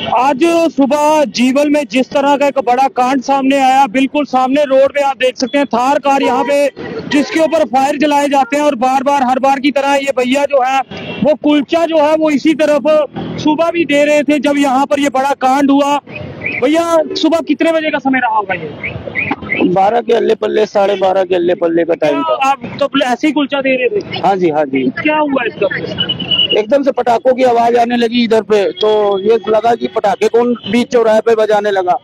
आज सुबह जीवल में जिस तरह का एक बड़ा कांड सामने आया, बिल्कुल सामने रोड पे आप देख सकते हैं थार कार यहाँ पे जिसके ऊपर फायर जलाए जाते हैं और बार बार हर बार की तरह ये भैया जो है वो कुलचा जो है वो इसी तरफ सुबह भी दे रहे थे जब यहाँ पर ये बड़ा कांड हुआ। भैया सुबह कितने बजे का समय रहा होगा ये? 12 के अल्ले पल्ले 12:30 के अल्ले पल्ले का टाइम था। आप तो ऐसे ही कुलचा दे रहे थे? हाँ जी हाँ जी। क्या हुआ इसका? एकदम से पटाखों की आवाज आने लगी इधर पे, तो ये लगा कि पटाखे कौन बीच चौराहे पे बजाने लगा।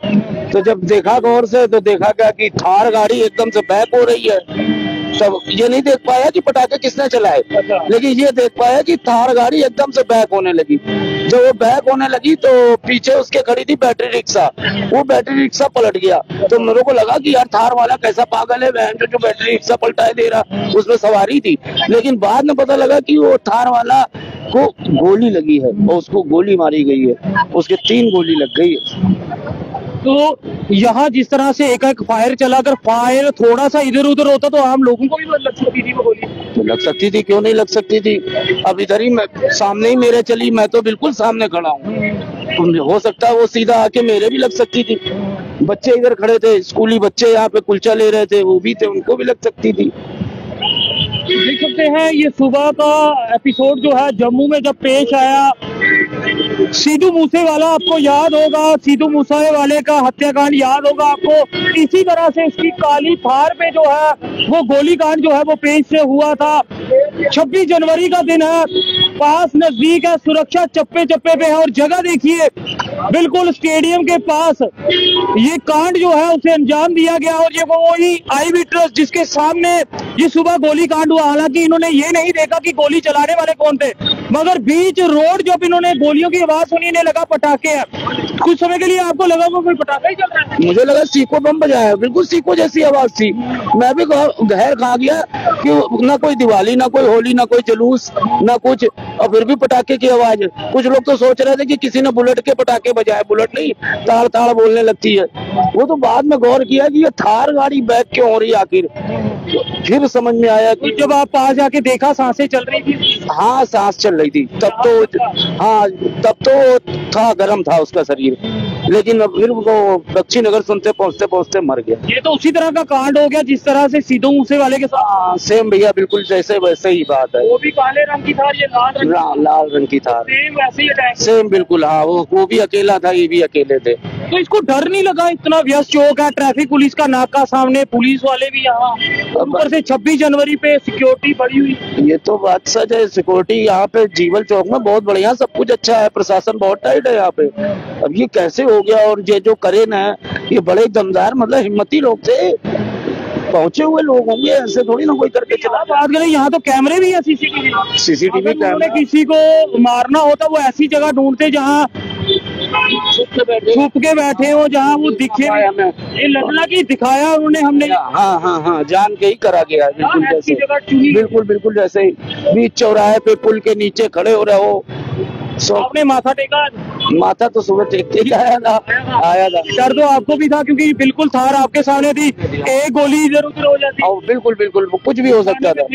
तो जब देखा गौर से तो देखा क्या कि थार गाड़ी एकदम से बैक हो रही है। तब ये नहीं देख पाया कि पटाखे किसने चलाए, लेकिन ये देख पाया कि थार गाड़ी एकदम से बैक होने लगी। जब वो बैक होने लगी तो पीछे उसके खड़ी थी बैटरी रिक्शा, वो बैटरी रिक्शा पलट गया। तो मेरे को लगा कि यार थार वाला कैसा पागल है, बहन जो बैटरी रिक्शा पलटाए दे रहा, उसमें सवारी थी। लेकिन बाद में पता लगा कि वो थार वाला को गोली लगी है और उसको गोली मारी गई है, उसके 3 गोली लग गई है। तो यहाँ जिस तरह से एक फायर चला, अगर फायर थोड़ा सा इधर उधर होता तो आम लोगों को भी लग सकती थी वो गोली। तो लग सकती थी, क्यों नहीं लग सकती थी। अब इधर ही सामने ही मेरे चली, मैं तो बिल्कुल सामने खड़ा हूँ। हो सकता है वो सीधा आके मेरे भी लग सकती थी। बच्चे इधर खड़े थे, स्कूली बच्चे यहाँ पे कुलचा ले रहे थे, वो भी थे, उनको भी लग सकती थी। देख सकते हैं ये सुबह का एपिसोड जो है जम्मू में जब पेश आया। सिद्धू मूसेवाला आपको याद होगा, सिद्धू मूसेवाले का हत्याकांड याद होगा आपको। इसी तरह से इसकी काली थार पे जो है वो गोलीकांड जो है वो पेश से हुआ था। 26 जनवरी का दिन है, पास नजदीक है, सुरक्षा चप्पे चप्पे पे है और जगह देखिए बिल्कुल स्टेडियम के पास ये कांड जो है उसे अंजाम दिया गया। और ये वही आई विटनेस जिसके सामने ये सुबह गोली कांड हुआ। हालांकि इन्होंने ये नहीं देखा कि गोली चलाने वाले कौन थे, मगर बीच रोड जब इन्होंने गोलियों की आवाज सुनी, इन्हें लगा पटाखे हैं। कुछ समय के लिए आपको लगा कोई पटाखा ही चल रहा है। मुझे लगा सीको बम बजाया, बिल्कुल सीको जैसी आवाज थी। मैं भी गहर खा गया कि ना कोई दिवाली, ना कोई होली, ना कोई जुलूस, ना कुछ, और फिर भी पटाखे की आवाज। कुछ लोग तो सोच रहे थे कि किसी ने बुलेट के पटाखे बजाए, बुलेट नहीं, ताड़ ताड़ बोलने लगती है। वो तो बाद में गौर किया कि ये थार गाड़ी बैक क्यों हो रही है आखिर। फिर समझ में आया कि जब आप पास जाके देखा सांसें चल रही थी। हाँ सांस चल रही थी तब तो, हाँ तब तो था, गर्म था उसका शरीर। लेकिन फिर वो दक्षिण नगर सुनते पहुंचते पहुंचते मर गया। ये तो उसी तरह का कांड हो गया जिस तरह से सिद्धू मूसेवाले के साथ। सेम भैया, बिल्कुल जैसे वैसे ही बात है। वो भी काले रंग की थार, ये लाल रंग की थार, सेम वैसे ही अटैक। सेम बिल्कुल। हाँ वो भी अकेला था, ये भी अकेले थे। तो इसको डर नहीं लगा? इतना व्यस्त चौक है, ट्रैफिक पुलिस का नाका सामने, पुलिस वाले भी यहाँ, ऊपर से 26 जनवरी पे सिक्योरिटी बढ़ी हुई। ये तो बात सच है, सिक्योरिटी यहाँ पे जीवल चौक में बहुत बढ़िया, सब कुछ अच्छा है, प्रशासन बहुत टाइट है यहाँ पे। अब ये कैसे हो गया? और ये जो करे ना, ये बड़े दमदार मतलब हिम्मती लोग थे, पहुंचे हुए लोग होंगे, ऐसे थोड़ी ना कोई करके चला। बात करें यहाँ तो कैमरे भी है, सीसीटीवी कैमरे। किसी को मारना होता वो ऐसी जगह ढूंढते जहाँ छुप के बैठे हो, जहाँ वो दिखे। ये लगना कि दिखाया उन्होंने, हमने। हाँ हाँ हाँ, जान के ही करा गया, बिल्कुल जैसे, बिल्कुल बिल्कुल जैसे बीच चौराहे पे पुल के नीचे खड़े हो रहे हो। आपने माथा टेका? माथा तो सुबह टेकते ही आया था। डर तो आपको भी था क्योंकि बिल्कुल थार आपके सामने थी, एक गोली इधर उधर हो जाती। बिल्कुल बिल्कुल, कुछ भी हो सकता था,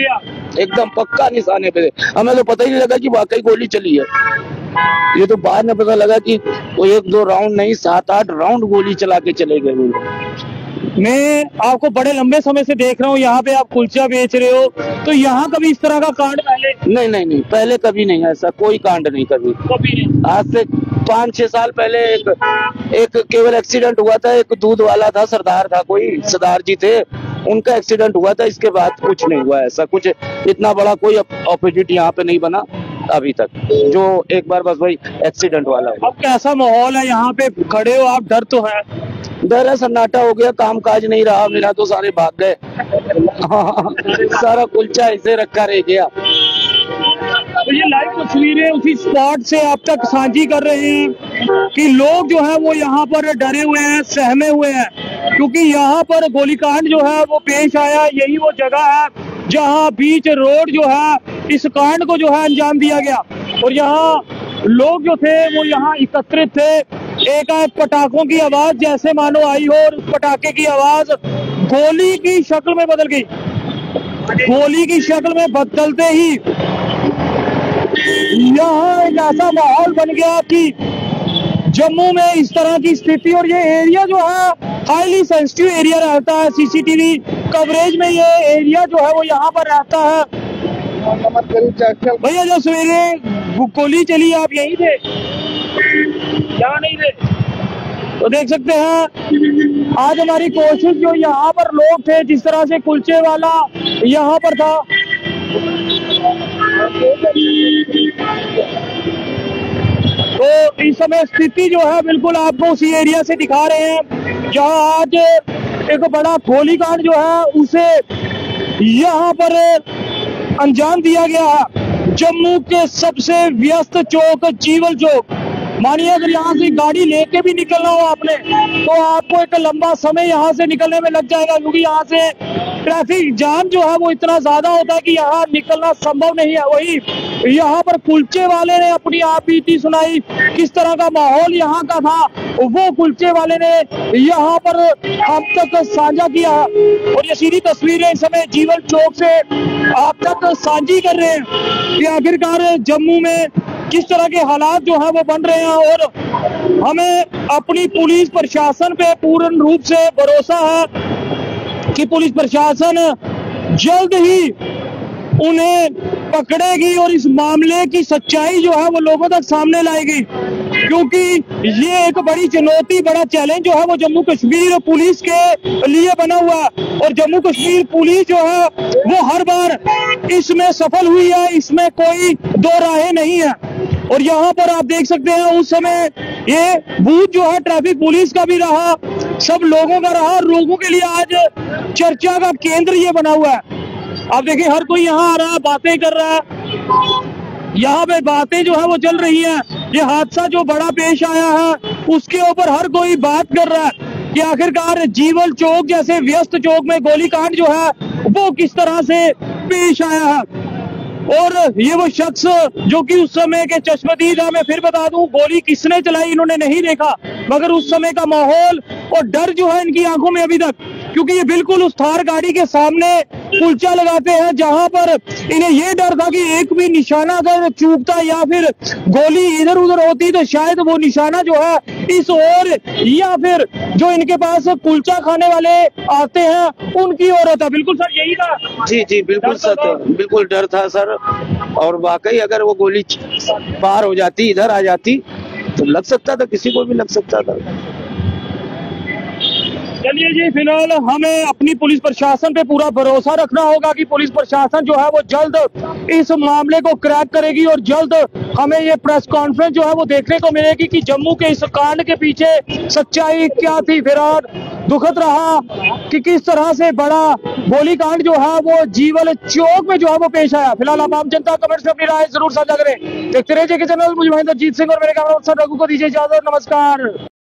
एकदम पक्का निशाने पे। हमें तो पता ही नहीं लगा कि वाकई गोली चली है। ये तो बाद में पता लगा कि वो 1-2 राउंड नहीं, 7-8 राउंड गोली चला के चले गए। मैं आपको बड़े लंबे समय से देख रहा हूँ, यहाँ पे आप कुलचा बेच रहे हो, तो यहाँ कभी इस तरह का कांड पहले? नहीं, पहले कभी नहीं, ऐसा कोई कांड नहीं कभी नहीं। आज से 5-6 साल पहले एक केवल एक्सीडेंट हुआ था। एक दूध वाला था, सरदार था, कोई सरदार जी थे, उनका एक्सीडेंट हुआ था। इसके बाद कुछ नहीं हुआ ऐसा, कुछ इतना बड़ा कोई ऑपोजिट यहाँ पे नहीं बना अभी तक, जो एक बार बस भाई एक्सीडेंट वाला है। अब कैसा माहौल है यहाँ पे खड़े हो आप? डर तो है? डर है, सन्नाटा हो गया, काम काज नहीं रहा मेरा, तो सारे भाग गए। सारा कुलचा ऐसे रखा रह गया। तो ये लाइव तस्वीरें उसी स्पॉट से आप तक साझी कर रहे हैं कि लोग जो है वो यहाँ पर डरे हुए हैं, सहमे हुए हैं, क्योंकि यहाँ पर गोलीकांड जो है वो पेश आया। यही वो जगह है जहाँ बीच रोड जो है इस कांड को जो है अंजाम दिया गया। और यहाँ लोग जो थे वो यहाँ एकत्रित थे। एक पटाखों की आवाज जैसे मानो आई हो, और पटाखे की आवाज गोली की शक्ल में बदल गई। गोली की शक्ल में बदलते ही यहाँ एक ऐसा माहौल बन गया कि जम्मू में इस तरह की स्थिति, और ये एरिया जो है हाईली सेंसिटिव एरिया रहता है, सीसीटीवी कवरेज में ये एरिया जो है वो यहाँ पर रहता है। भैया जो सवेरे गोली चली आप यहीं थे क्या नहीं थे? तो देख सकते हैं आज हमारी कोशिश जो यहाँ पर लोग थे, जिस तरह से कुलचे वाला यहाँ पर था, तो इस समय स्थिति जो है बिल्कुल आपको उसी एरिया से दिखा रहे हैं जहाँ आज एक बड़ा गोलीकांड जो है उसे यहाँ पर अंजाम दिया गया है। जम्मू के सबसे व्यस्त चौक जीवल चौक, मानिए अगर यहाँ से गाड़ी लेके भी निकलना हो आपने तो आपको एक लंबा समय यहाँ से निकलने में लग जाएगा, क्योंकि यहाँ से ट्रैफिक जाम जो है वो इतना ज्यादा होता है कि यहाँ निकलना संभव नहीं है। वही यहाँ पर कुलचे वाले ने अपनी आप बीती सुनाई, किस तरह का माहौल यहाँ का था वो कुलचे वाले ने यहाँ पर हम तक साझा किया, और ये सीधी तस्वीरें इस समय जीवल चौक से आप तक साझी कर रहे हैं कि आखिरकार जम्मू में किस तरह के हालात जो है वो बन रहे हैं। और हमें अपनी पुलिस प्रशासन पे पूर्ण रूप से भरोसा है कि पुलिस प्रशासन जल्द ही उन्हें पकड़ेगी और इस मामले की सच्चाई जो है वो लोगों तक सामने लाएगी, क्योंकि ये एक बड़ी चुनौती, बड़ा चैलेंज जो है वो जम्मू कश्मीर पुलिस के लिए बना हुआ है। और जम्मू कश्मीर पुलिस जो है वो हर बार इसमें सफल हुई है, इसमें कोई दो राहें नहीं है। और यहाँ पर आप देख सकते हैं उस समय ये बूथ जो है ट्रैफिक पुलिस का भी रहा, सब लोगों का रहा, लोगों के लिए आज चर्चा का केंद्र ये बना हुआ है। आप देखिए हर कोई यहाँ आ रहा है, बातें कर रहा है, यहाँ पे बातें जो है वो चल रही हैं। ये हादसा जो बड़ा पेश आया है उसके ऊपर हर कोई बात कर रहा है कि आखिरकार जीवल चौक जैसे व्यस्त चौक में गोलीकांड जो है वो किस तरह से पेश आया है। और ये वो शख्स जो कि उस समय के चश्मदीद है, मैं फिर बता दूं गोली किसने चलाई इन्होंने नहीं देखा, मगर उस समय का माहौल और डर जो है इनकी आंखों में अभी तक, क्योंकि ये बिल्कुल उस थार गाड़ी के सामने कुलचा लगाते हैं जहां पर इन्हें ये डर था कि एक भी निशाना अगर चूकता या फिर गोली इधर उधर होती तो शायद वो निशाना जो है इस ओर या फिर जो इनके पास कुलचा खाने वाले आते हैं उनकी ओर होता। बिल्कुल सर यही था? जी जी बिल्कुल सर, बिल्कुल डर था सर, और वाकई अगर वो गोली पार हो जाती इधर आ जाती तो लग सकता था, किसी को भी लग सकता था। चलिए जी, फिलहाल हमें अपनी पुलिस प्रशासन पे पूरा भरोसा रखना होगा कि पुलिस प्रशासन जो है वो जल्द इस मामले को क्रैक करेगी और जल्द हमें ये प्रेस कॉन्फ्रेंस जो है वो देखने को मिलेगी कि जम्मू के इस कांड के पीछे सच्चाई क्या थी। फिलहाल दुखद रहा कि किस तरह से बड़ा गोलीकांड जो है वो जीवल चौक में जो है वो पेश आया। फिलहाल आप आम जनता कमेंट्स में अपनी राय जरूर साझा करें। देखते रहिए के चैनल, मुझे महेंद्र जीत सिंह और मेरे कैमरा रघु को दीजिए इजाजत। नमस्कार।